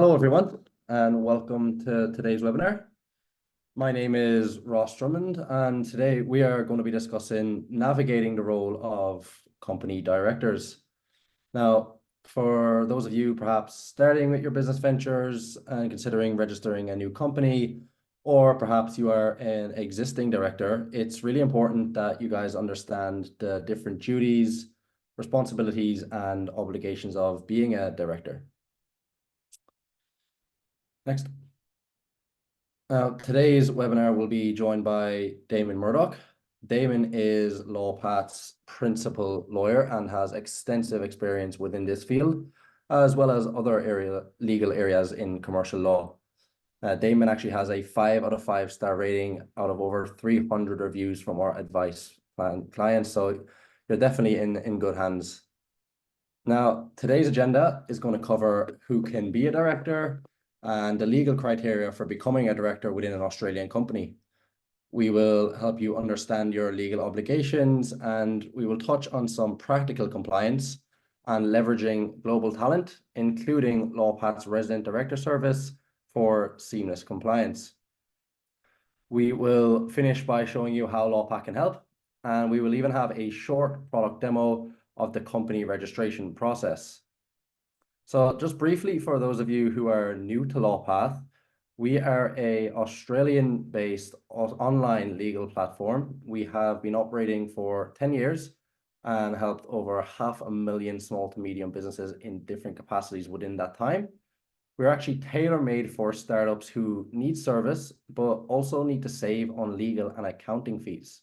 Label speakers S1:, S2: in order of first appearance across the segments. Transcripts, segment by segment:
S1: Hello, everyone, and welcome to today's webinar. My name is Ross Drummond, and today we are going to be discussing navigating the role of company directors. Now, for those of you perhaps starting with your business ventures and considering registering a new company, or perhaps you are an existing director, it's really important that you guys understand the different duties, responsibilities, and obligations of being a director. Next. Now, today's webinar will be joined by Damon Murdoch. Damon is LawPath's principal lawyer and has extensive experience within this field, as well as other legal areas in commercial law. Damon actually has a 5 out of 5 star rating out of over 300 reviews from our advice clients, so you're definitely in good hands. Now, today's agenda is going to cover who can be a director and the legal criteria for becoming a director within an Australian company. We will help you understand your legal obligations, and we will touch on some practical compliance and leveraging global talent, including LawPath's resident director service for seamless compliance. We will finish by showing you how LawPath can help, and we will even have a short product demo of the company registration process. So just briefly, for those of you who are new to LawPath, we are a Australian-based online legal platform. We have been operating for 10 years and helped over 500,000 small to medium businesses in different capacities within that time. We're actually tailor-made for startups who need service, but also need to save on legal and accounting fees.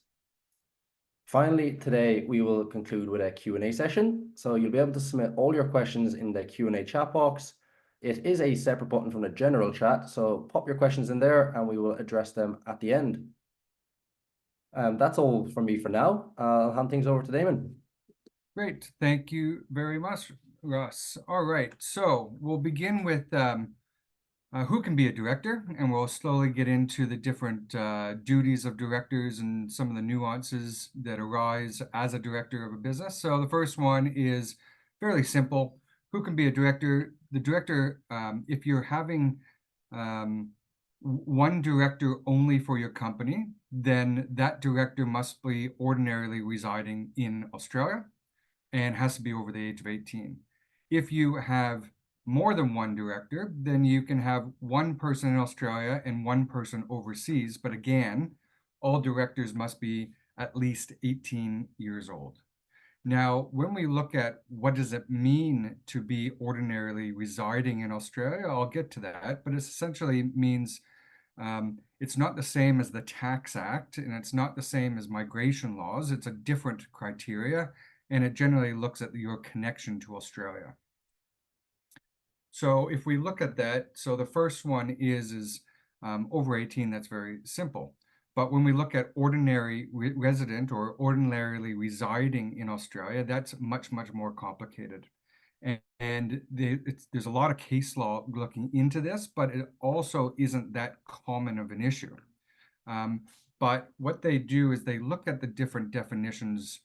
S1: Finally, today we will conclude with a Q&A session. So you'll be able to submit all your questions in the Q&A chat box. It is a separate button from the general chat, so pop your questions in there and we will address them at the end. That's all from me for now. I'll hand things over to Damon.
S2: Great. Thank you very much, Russ. All right. So we'll begin with who can be a director, and we'll slowly get into the different duties of directors and some of the nuances that arise as a director of a business. So the first one is fairly simple. Who can be a director? The director, if you're having one director only for your company, then that director must be ordinarily residing in Australia and has to be over the age of 18. If you have more than one director, then you can have one person in Australia and one person overseas. But again, all directors must be at least 18 years old. Now, when we look at what does it mean to be ordinarily residing in Australia, I'll get to that, but it essentially means it's not the same as the Tax Act, and it's not the same as migration laws. It's a different criteria, and it generally looks at your connection to Australia. So if we look at that, so the first one is over 18, that's very simple. But when we look at ordinary resident or ordinarily residing in Australia, that's much, much more complicated. And there's a lot of case law looking into this, but it also isn't that common of an issue. But what they do is they look at the different definitions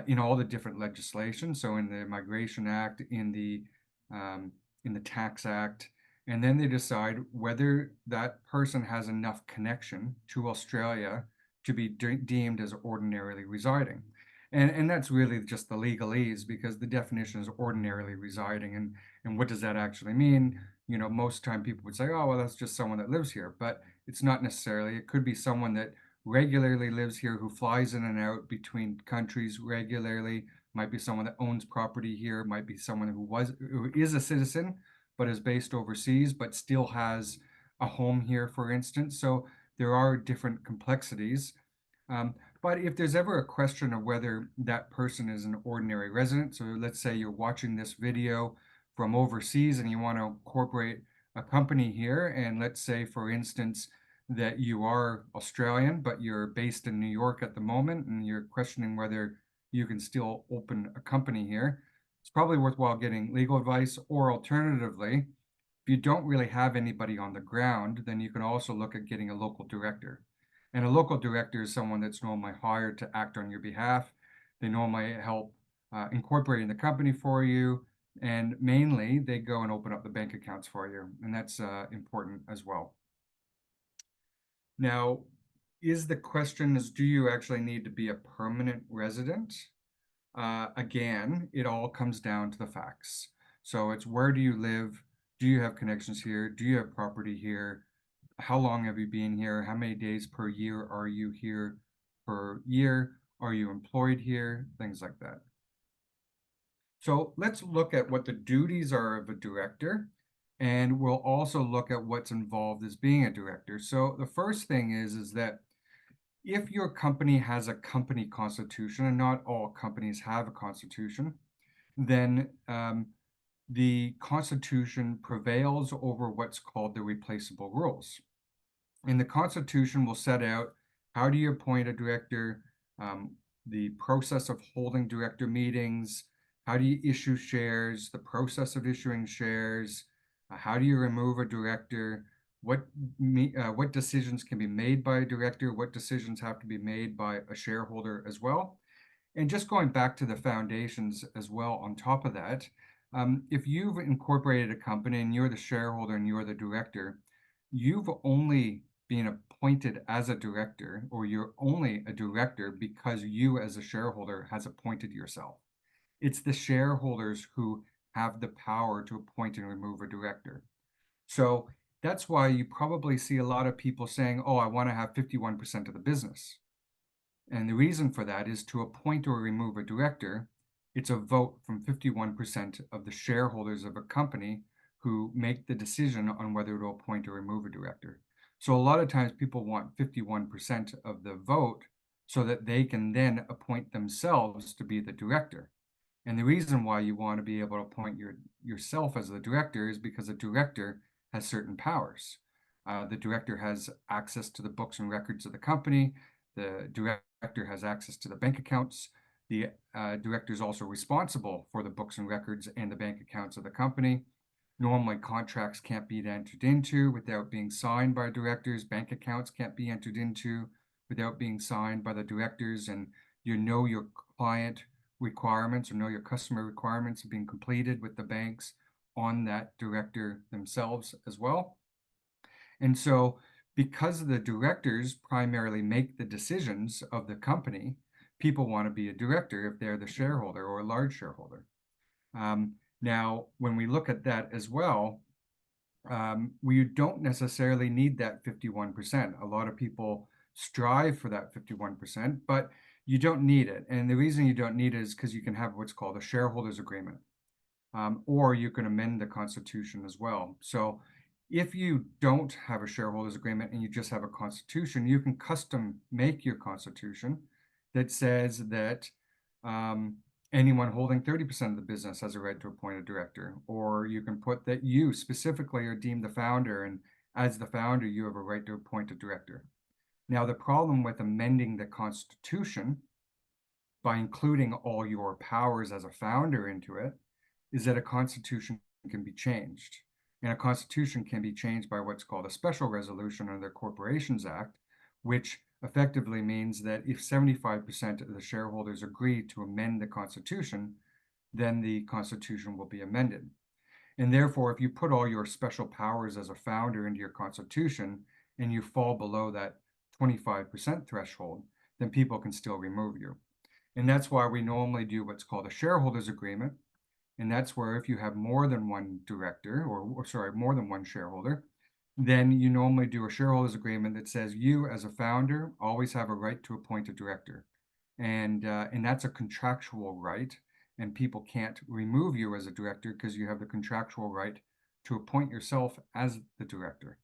S2: in all the different legislation. So in the Migration Act, in the Tax Act, and then they decide whether that person has enough connection to Australia to be deemed as ordinarily residing. And that's really just the legalese, because the definition is ordinarily residing. And what does that actually mean? You know, most time people would say, oh, well, that's just someone that lives here. But it's not necessarily. It could be someone that regularly lives here, who flies in and out between countries regularly. Might be someone that owns property here. Might be someone who is a citizen but is based overseas, but still has a home here, for instance. So there are different complexities. But if there's ever a question of whether that person is an ordinary resident, so let's say you're watching this video from overseas and you want to incorporate a company here, and let's say, for instance, that you are Australian, but you're based in New York at the moment, and you're questioning whether you can still open a company here, it's probably worthwhile getting legal advice. Or alternatively, if you don't really have anybody on the ground, then you can also look at getting a local director. And a local director is someone that's normally hired to act on your behalf. They normally help incorporating the company for you. And mainly they go and open up the bank accounts for you, and that's important as well. Now, is the question is, do you actually need to be a permanent resident? Again, it all comes down to the facts. So it's, where do you live? Do you have connections here? Do you have property here? How long have you been here? How many days per year are you here per year? Are you employed here? Things like that. So let's look at what the duties are of a director, and we'll also look at what's involved as being a director. So the first thing is that if your company has a company constitution, and not all companies have a constitution, then the constitution prevails over what's called the replaceable rules. And the Constitution will set out, how do you appoint a director, the process of holding director meetings, how do you issue shares, the process of issuing shares, how do you remove a director, what decisions can be made by a director, what decisions have to be made by a shareholder as well. And just going back to the foundations as well on top of that, if you've incorporated a company and you're the shareholder and you're the director, you've only been appointed as a director, or you're only a director because you as a shareholder has appointed yourself. It's the shareholders who have the power to appoint and remove a director. So that's why you probably see a lot of people saying, oh, I want to have 51% of the business. And the reason for that is, to appoint or remove a director, it's a vote from 51% of the shareholders of a company who make the decision on whether to appoint or remove a director. So a lot of times people want 51% of the vote so that they can then appoint themselves to be the director. And the reason why you want to be able to appoint yourself as the director is because a director has certain powers. The director has access to the books and records of the company. The director has access to the bank accounts. The director is also responsible for the books and records and the bank accounts of the company. Normally, contracts can't be entered into without being signed by directors. Bank accounts can't be entered into without being signed by the directors. And you know your client requirements or know your customer requirements have been completed with the banks on that director themselves as well. And so, because the directors primarily make the decisions of the company, people want to be a director if they're the shareholder or a large shareholder. Now, when we look at that as well, we don't necessarily need that 51%. A lot of people strive for that 51%, but you don't need it. And the reason you don't need it is because you can have what's called a shareholders agreement, or you can amend the Constitution as well. So if you don't have a shareholders agreement and you just have a constitution, you can custom make your constitution that says that anyone holding 30% of the business has a right to appoint a director. Or you can put that you specifically are deemed the founder, and as the founder, you have a right to appoint a director. Now, the problem with amending the Constitution by including all your powers as a founder into it is that a constitution can be changed. And a constitution can be changed by what's called a special resolution under the Corporations Act, which effectively means that if 75% of the shareholders agree to amend the Constitution, then the Constitution will be amended. And therefore, if you put all your special powers as a founder into your Constitution and you fall below that 25% threshold, then people can still remove you. And that's why we normally do what's called a shareholders agreement. And that's where if you have more than one director, or sorry, more than one shareholder, then you normally do a shareholders agreement that says you as a founder always have a right to appoint a director. And that's a contractual right, and people can't remove you as a director because you have the contractual right to appoint yourself as the director.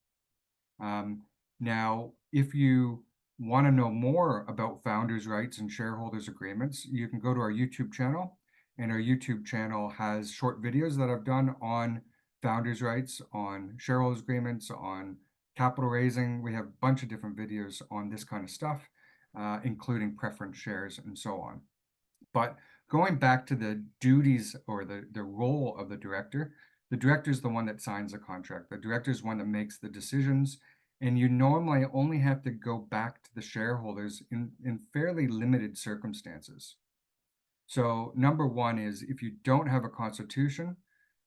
S2: Now, if you want to know more about founders' rights and shareholders' agreements, you can go to our YouTube channel. And our YouTube channel has short videos that I've done on founders' rights, on shareholders' agreements, on capital raising. We have a bunch of different videos on this kind of stuff, including preference shares and so on. But going back to the duties or the role of the director is the one that signs the contract. The director is one that makes the decisions. And you normally only have to go back to the shareholders in fairly limited circumstances. So number one is if you don't have a constitution,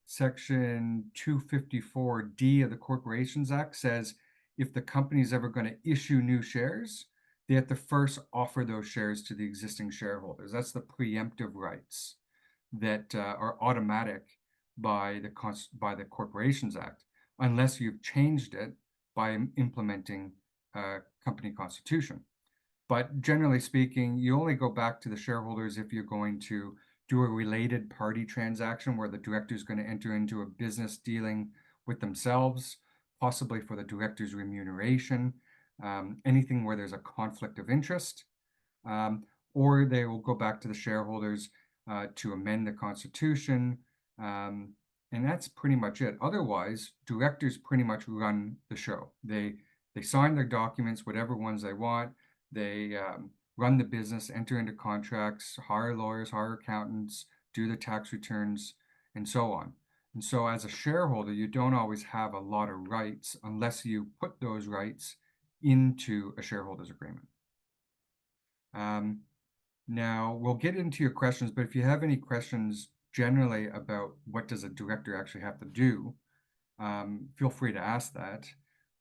S2: Section 254D of the Corporations Act says if the company is ever going to issue new shares, they have to first offer those shares to the existing shareholders. That's the preemptive rights that are automatic by the Corporations Act, unless you've changed it by implementing a company constitution. But generally speaking, you only go back to the shareholders if you're going to do a related party transaction where the director is going to enter into a business dealing with themselves, possibly for the director's remuneration, anything where there's a conflict of interest, or they will go back to the shareholders to amend the constitution, and that's pretty much it. Otherwise, directors pretty much run the show. They sign their documents, whatever ones they want. They run the business, enter into contracts, hire lawyers, hire accountants, do the tax returns, and so on. And so as a shareholder, you don't always have a lot of rights unless you put those rights into a shareholders agreement. Now, we'll get into your questions, but if you have any questions generally about what does a director actually have to do, feel free to ask that.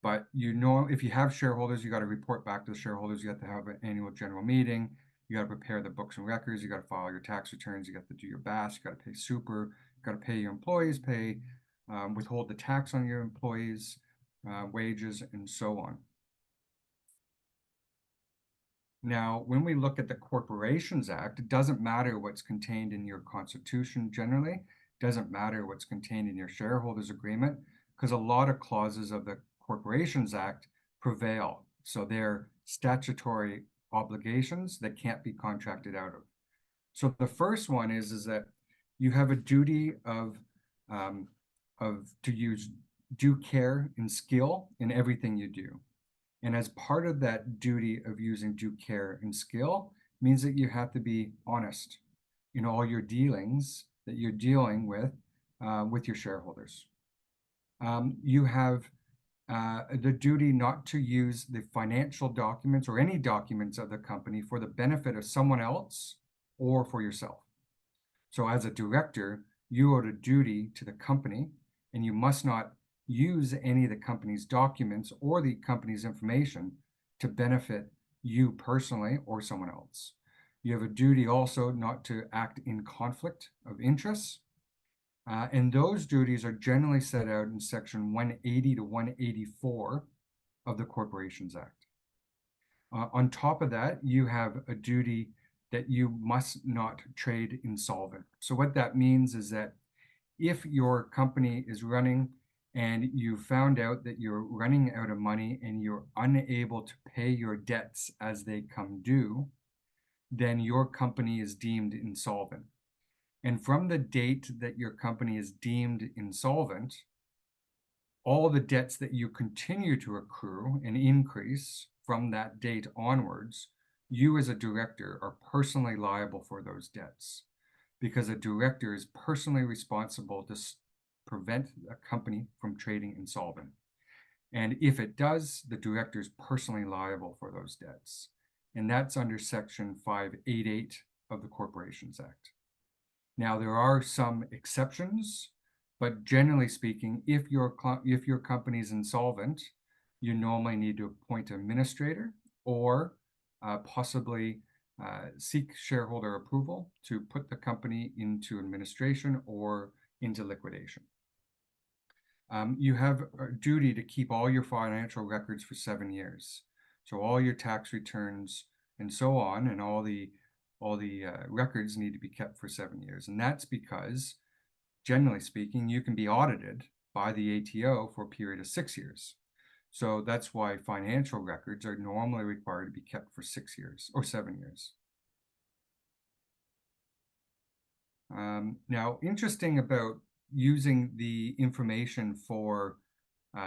S2: But if you have shareholders, you got to report back to the shareholders. You have to have an annual general meeting. You got to prepare the books and records. You got to file your tax returns. You got to do your BAS. You got to pay super. You got to pay your employees, withhold the tax on your employees, wages, and so on. Now, when we look at the Corporations Act, it doesn't matter what's contained in your constitution generally. It doesn't matter what's contained in your shareholders agreement, because a lot of clauses of the Corporations Act prevail. So they're statutory obligations that can't be contracted out of. So the first one is that you have a duty to use due care and skill in everything you do. And as part of that duty of using due care and skill means that you have to be honest in all your dealings that you're dealing with your shareholders. You have the duty not to use the financial documents or any documents of the company for the benefit of someone else or for yourself. So as a director, you owe a duty to the company, and you must not use any of the company's documents or the company's information to benefit you personally or someone else. You have a duty also not to act in conflict of interests. And those duties are generally set out in section 180 to 184 of the Corporations Act. On top of that, you have a duty that you must not trade insolvent. So what that means is that if your company is running and you found out that you're running out of money and you're unable to pay your debts as they come due, then your company is deemed insolvent. And from the date that your company is deemed insolvent, all the debts that you continue to accrue and increase from that date onwards, you as a director are personally liable for those debts, because a director is personally responsible to prevent a company from trading insolvent. And if it does, the director is personally liable for those debts. And that's under section 588 of the Corporations Act. Now, there are some exceptions, but generally speaking, if your company is insolvent, you normally need to appoint an administrator or possibly seek shareholder approval to put the company into administration or into liquidation. You have a duty to keep all your financial records for 7 years. So all your tax returns and so on, and all the records need to be kept for 7 years. And that's because, generally speaking, you can be audited by the ATO for a period of 6 years. So that's why financial records are normally required to be kept for 6 years or 7 years. Now, interesting about using the information for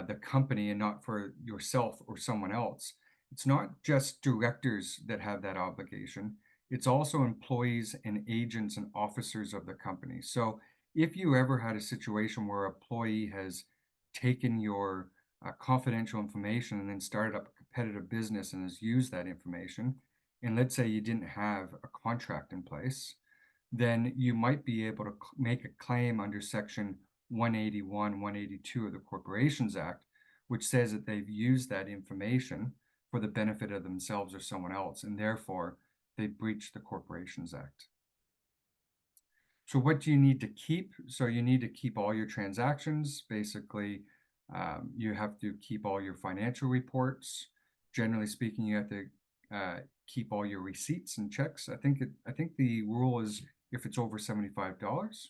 S2: the company and not for yourself or someone else. It's not just directors that have that obligation. It's also employees and agents and officers of the company. So if you ever had a situation where an employee has taken your confidential information and then started up a competitive business and has used that information, and let's say you didn't have a contract in place, then you might be able to make a claim under Section 181, 182 of the Corporations Act, which says that they've used that information for the benefit of themselves or someone else, and therefore they breached the Corporations Act. So what do you need to keep? So you need to keep all your transactions. Basically, you have to keep all your financial reports. Generally speaking, you have to keep all your receipts and checks. I think the rule is if it's over $75,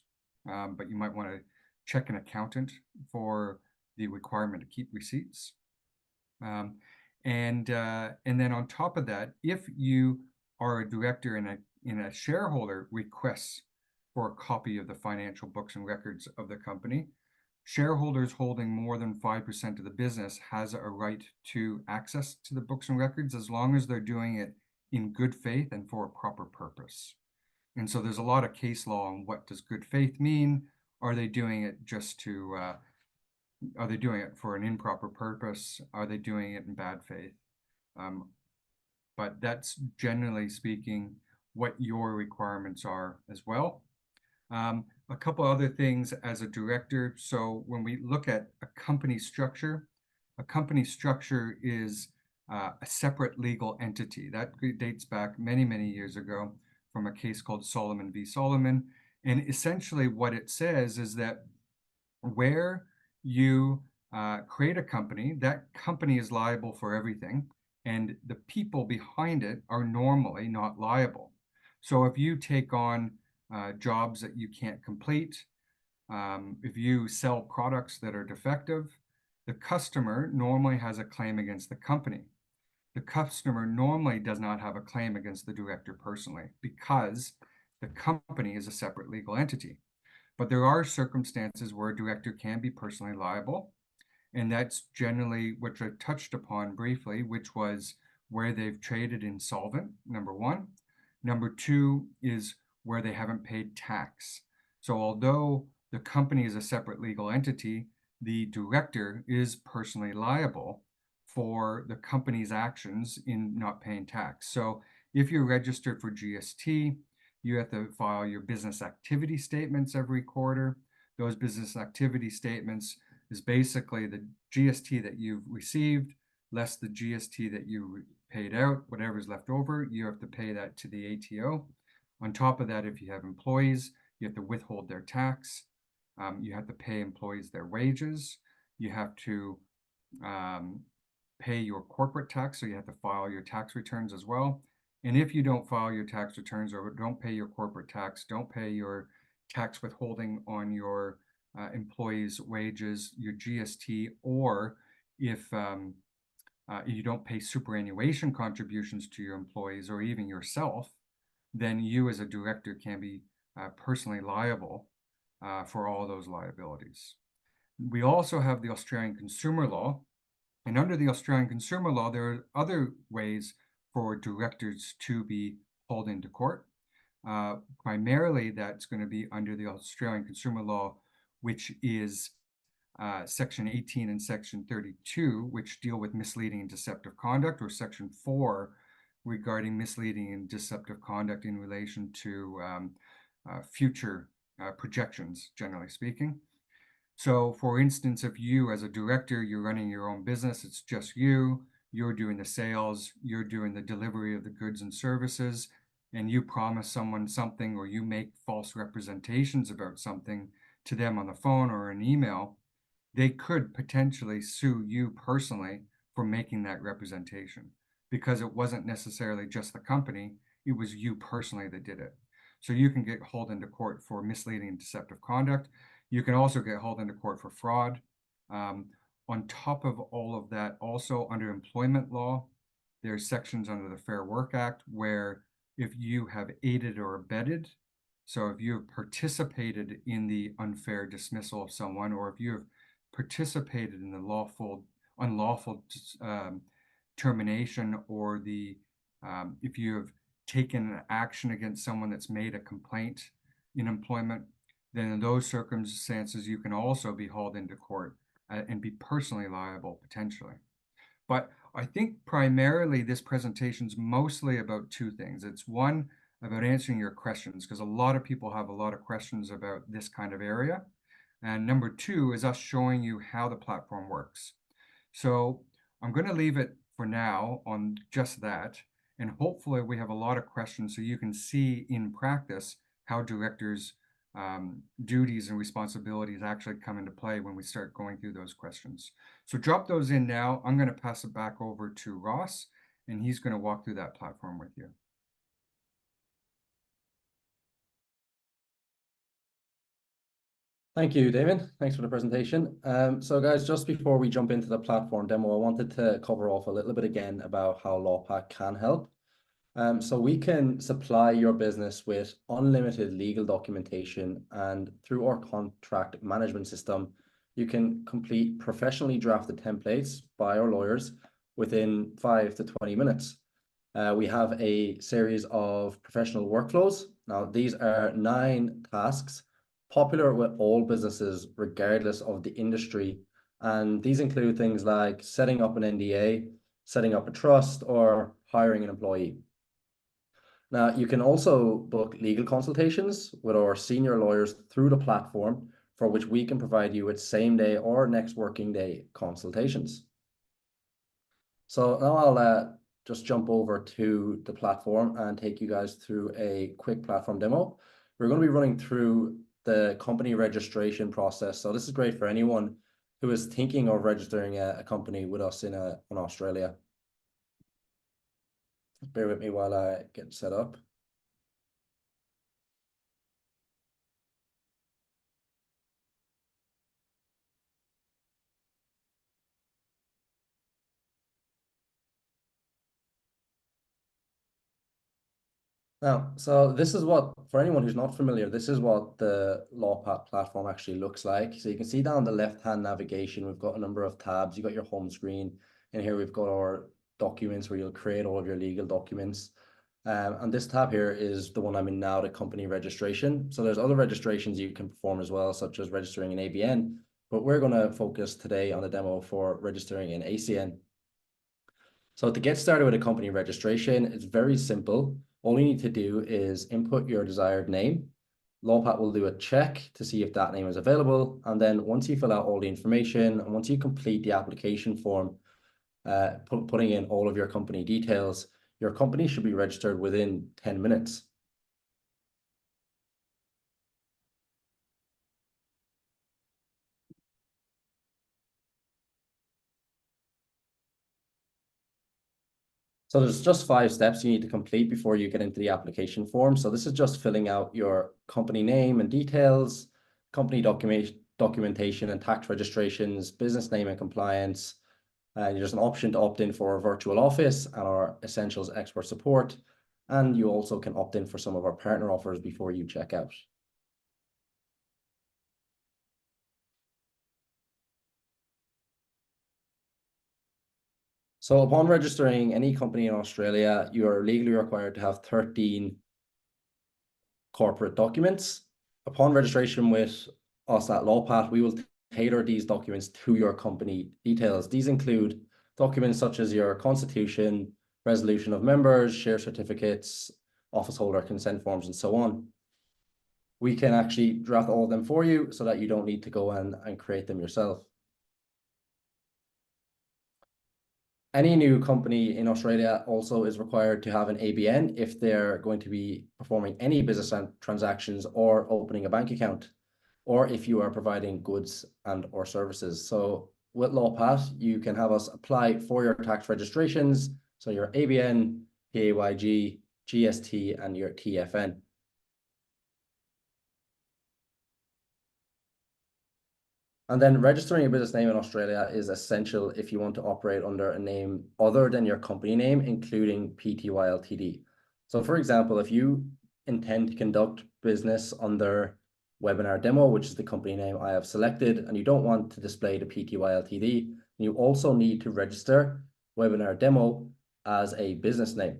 S2: but you might want to check an accountant for the requirement to keep receipts. And then on top of that, if you are a director and a shareholder requests for a copy of the financial books and records of the company, shareholders holding more than 5% of the business has a right to access to the books and records as long as they're doing it in good faith and for a proper purpose. And so there's a lot of case law on what does good faith mean? Are they doing it just to are they doing it for an improper purpose? Are they doing it in bad faith? But that's generally speaking what your requirements are as well. A couple other things as a director. So when we look at a company structure is a separate legal entity. That dates back many, many years ago from a case called Solomon v. Solomon. And essentially what it says is that where you create a company, that company is liable for everything, and the people behind it are normally not liable. So if you take on jobs that you can't complete, if you sell products that are defective, the customer normally has a claim against the company. The customer normally does not have a claim against the director personally because the company is a separate legal entity. But there are circumstances where a director can be personally liable, and that's generally, which I touched upon briefly, which was where they've traded insolvent, number one. Number two is where they haven't paid tax. So although the company is a separate legal entity, the director is personally liable for the company's actions in not paying tax. So if you're registered for GST, you have to file your business activity statements every quarter. Those business activity statements is basically the GST that you've received less the GST that you paid out. Whatever's left over, you have to pay that to the ATO. On top of that, if you have employees, you have to withhold their tax. You have to pay employees their wages. You have to pay your corporate tax, so you have to file your tax returns as well. And if you don't file your tax returns or don't pay your corporate tax, don't pay your tax withholding on your employees' wages, your GST, or if you don't pay superannuation contributions to your employees or even yourself, then you as a director can be personally liable for all those liabilities. We also have the Australian consumer law. And under the Australian consumer law, there are other ways for directors to be hauled into court. Primarily, that's going to be under the Australian consumer law, which is Section 18 and Section 32, which deal with misleading and deceptive conduct, or Section 4 regarding misleading and deceptive conduct in relation to future projections, generally speaking. So for instance, if you as a director, you're running your own business, it's just you, you're doing the sales, you're doing the delivery of the goods and services, and you promise someone something or you make false representations about something to them on the phone or an email, they could potentially sue you personally for making that representation because it wasn't necessarily just the company, it was you personally that did it. So you can get hauled into court for misleading and deceptive conduct. You can also get hauled into court for fraud. On top of all of that, also under employment law, there are sections under the Fair Work Act where if you have aided or abetted, so if you have participated in the unfair dismissal of someone, or if you have participated in the unlawful termination, or if you have taken an action against someone that's made a complaint in employment, then in those circumstances, you can also be hauled into court and be personally liable potentially. But I think primarily this presentation is mostly about two things. It's one, about answering your questions, because a lot of people have a lot of questions about this kind of area. And number two is us showing you how the platform works. So I'm going to leave it for now on just that. And hopefully we have a lot of questions so you can see in practice how directors' duties and responsibilities actually come into play when we start going through those questions. So drop those in now. I'm going to pass it back over to Ross, and he's going to walk through that platform with you.
S1: Thank you, Damon. Thanks for the presentation. So guys, just before we jump into the platform demo, I wanted to cover off a little bit again about how LawPack can help. So we can supply your business with unlimited legal documentation, and through our contract management system, you can complete professionally drafted templates by our lawyers within 5 to 20 minutes. We have a series of professional workflows. Now, these are 9 tasks popular with all businesses, regardless of the industry. And these include things like setting up an NDA, setting up a trust, or hiring an employee. Now, you can also book legal consultations with our senior lawyers through the platform, for which we can provide you with same day or next working day consultations. So now I'll just jump over to the platform and take you guys through a quick platform demo. We're going to be running through the company registration process. So this is great for anyone who is thinking of registering a company with us in Australia. Bear with me while I get set up. Now, so this is what, for anyone who's not familiar, this is what the LawPack platform actually looks like. So you can see down the left-hand navigation, we've got a number of tabs. You got your home screen, and here we've got our documents where you'll create all of your legal documents. And this tab here is the one I'm in now, the company registration. So there's other registrations you can perform as well, such as registering an ABN, but we're going to focus today on the demo for registering an ACN. So to get started with a company registration, it's very simple. All you need to do is input your desired name. LawPack will do a check to see if that name is available. And then once you fill out all the information and once you complete the application form, putting in all of your company details, your company should be registered within 10 minutes. So there's just 5 steps you need to complete before you get into the application form. So this is just filling out your company name and details, company documentation and tax registrations, business name and compliance. And there's an option to opt in for a virtual office and our essentials expert support. And you also can opt in for some of our partner offers before you check out. So upon registering any company in Australia, you are legally required to have 13 corporate documents. Upon registration with us at LawPath, we will tailor these documents to your company details. These include documents such as your constitution, resolution of members, share certificates, office holder consent forms, and so on. We can actually draft all of them for you so that you don't need to go and create them yourself. Any new company in Australia also is required to have an ABN if they're going to be performing any business transactions or opening a bank account, or if you are providing goods and or services. So with LawPath, you can have us apply for your tax registrations, so your ABN, PAYG, GST, and your TFN. And then registering a business name in Australia is essential if you want to operate under a name other than your company name, including Pty Ltd. So for example, if you intend to conduct business under Webinar Demo, which is the company name I have selected, and you don't want to display the Pty Ltd, you also need to register Webinar Demo as a business name.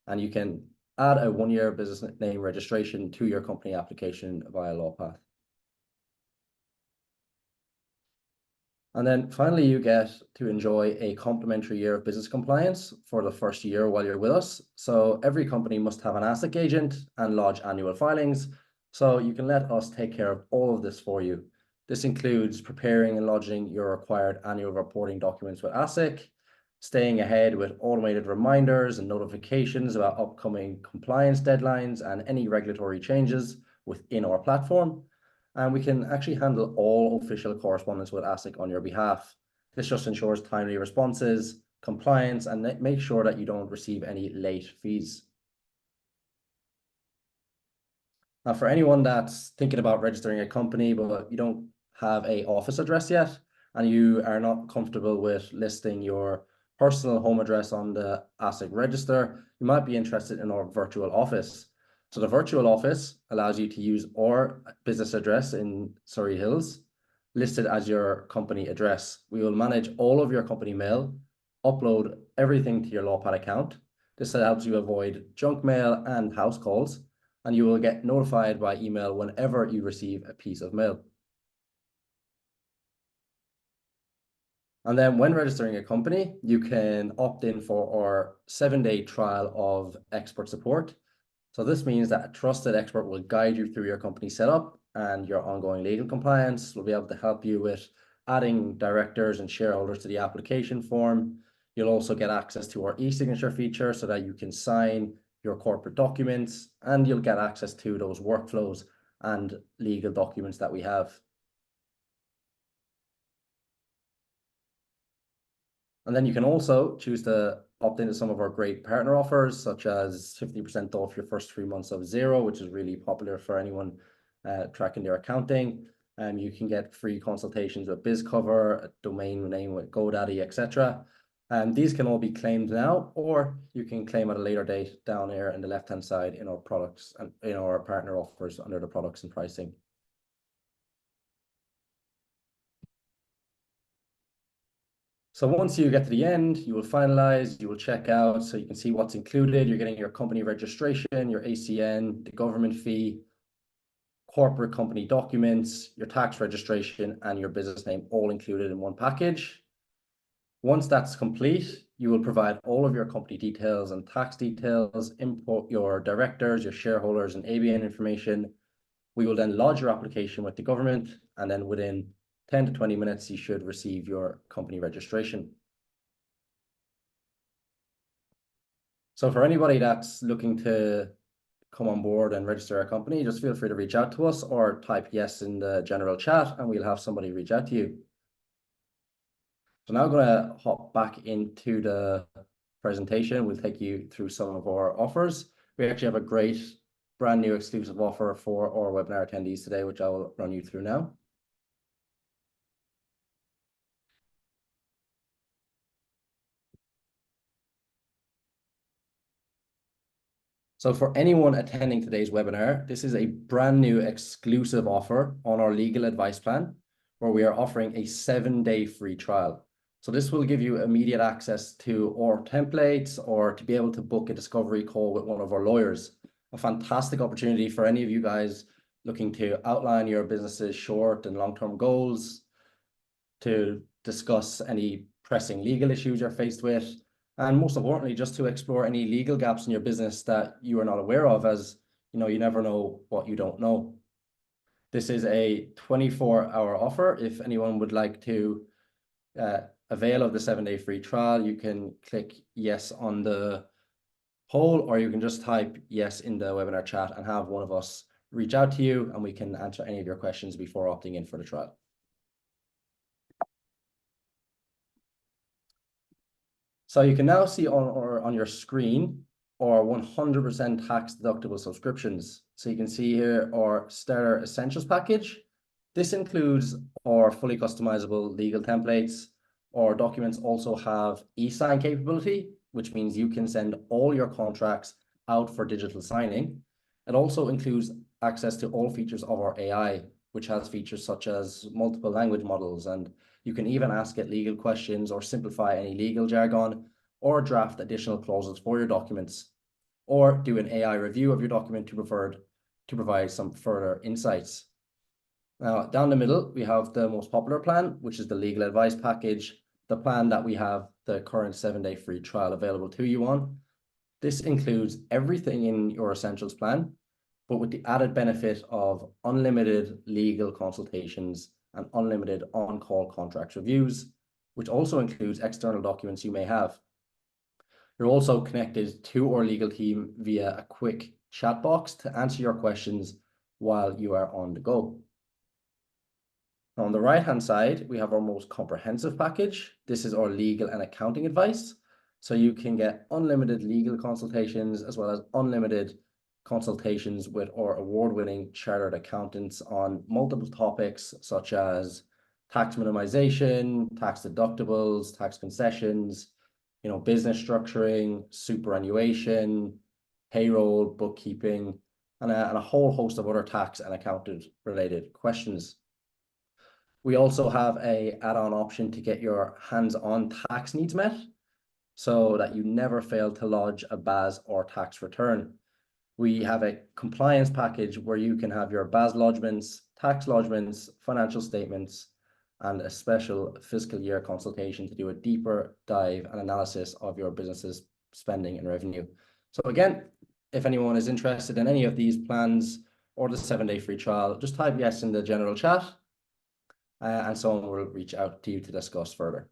S1: And you can add a 1-year business name registration to your company application via LawPath. And then finally, you get to enjoy a complimentary year of business compliance for the first year while you're with us. So every company must have an ASIC agent and lodge annual filings. So you can let us take care of all of this for you. This includes preparing and lodging your required annual reporting documents with ASIC, staying ahead with automated reminders and notifications about upcoming compliance deadlines and any regulatory changes within our platform. And we can actually handle all official correspondence with ASIC on your behalf. This just ensures timely responses, compliance, and make sure that you don't receive any late fees. Now, for anyone that's thinking about registering a company, but you don't have an office address yet, and you are not comfortable with listing your personal home address on the ASIC register, you might be interested in our virtual office. So the virtual office allows you to use our business address in Surrey Hills, listed as your company address. We will manage all of your company mail, upload everything to your Lawpad account. This helps you avoid junk mail and house calls, and you will get notified by email whenever you receive a piece of mail. And then when registering a company, you can opt in for our 7-day trial of expert support. So this means that a trusted expert will guide you through your company setup and your ongoing legal compliance. We'll be able to help you with adding directors and shareholders to the application form. You'll also get access to our e-signature feature so that you can sign your corporate documents, and you'll get access to those workflows and legal documents that we have. And then you can also choose to opt into some of our great partner offers, such as 50% off your first 3 months of Xero, which is really popular for anyone tracking their accounting. You can get free consultations with BizCover, a domain name with GoDaddy, etc. And these can all be claimed now, or you can claim at a later date down here in the left-hand side in our products and in our partner offers under the products and pricing. So once you get to the end, you will finalize, you will check out, so you can see what's included. You're getting your company registration, your ACN, the government fee, corporate company documents, your tax registration, and your business name all included in one package. Once that's complete, you will provide all of your company details and tax details, input your directors, your shareholders, and ABN information. We will then lodge your application with the government, and then within 10 to 20 minutes, you should receive your company registration. So for anybody that's looking to come on board and register a company, just feel free to reach out to us or type yes in the general chat, and we'll have somebody reach out to you. So now I'm going to hop back into the presentation. We'll take you through some of our offers. We actually have a great brand new exclusive offer for our webinar attendees today, which I will run you through now. So for anyone attending today's webinar, this is a brand new exclusive offer on our legal advice plan, where we are offering a 7-day free trial. So this will give you immediate access to our templates or to be able to book a discovery call with one of our lawyers. A fantastic opportunity for any of you guys looking to outline your business's short and long-term goals, to discuss any pressing legal issues you're faced with, and most importantly, just to explore any legal gaps in your business that you are not aware of, as you know, you never know what you don't know. This is a 24-hour offer. If anyone would like to avail of the 7-day free trial, you can click yes on the poll, or you can just type yes in the webinar chat and have one of us reach out to you, and we can answer any of your questions before opting in for the trial. So you can now see on your screen our 100% tax deductible subscriptions. So you can see here our Starter Essentials package. This includes our fully customizable legal templates. Our documents also have e-sign capability, which means you can send all your contracts out for digital signing. It also includes access to all features of our AI, which has features such as multiple language models, and you can even ask it legal questions or simplify any legal jargon, or draft additional clauses for your documents, or do an AI review of your document to provide some further insights. Now, down the middle, we have the most popular plan, which is the legal advice package, the plan that we have the current 7-day free trial available to you on. This includes everything in your essentials plan, but with the added benefit of unlimited legal consultations and unlimited on-call contract reviews, which also includes external documents you may have. You're also connected to our legal team via a quick chat box to answer your questions while you are on the go. On the right-hand side, we have our most comprehensive package. This is our legal and accounting advice. So you can get unlimited legal consultations as well as unlimited consultations with our award-winning chartered accountants on multiple topics such as tax minimization, tax deductibles, tax concessions, business structuring, superannuation, payroll, bookkeeping, and a whole host of other tax and accountant related questions. We also have a add-on option to get your hands-on tax needs met so that you never fail to lodge a BAS or tax return. We have a compliance package where you can have your BAS lodgements, tax lodgements, financial statements, and a special fiscal year consultation to do a deeper dive and analysis of your business's spending and revenue. So again, if anyone is interested in any of these plans or the 7-day free trial, just type yes in the general chat and someone will reach out to you to discuss further.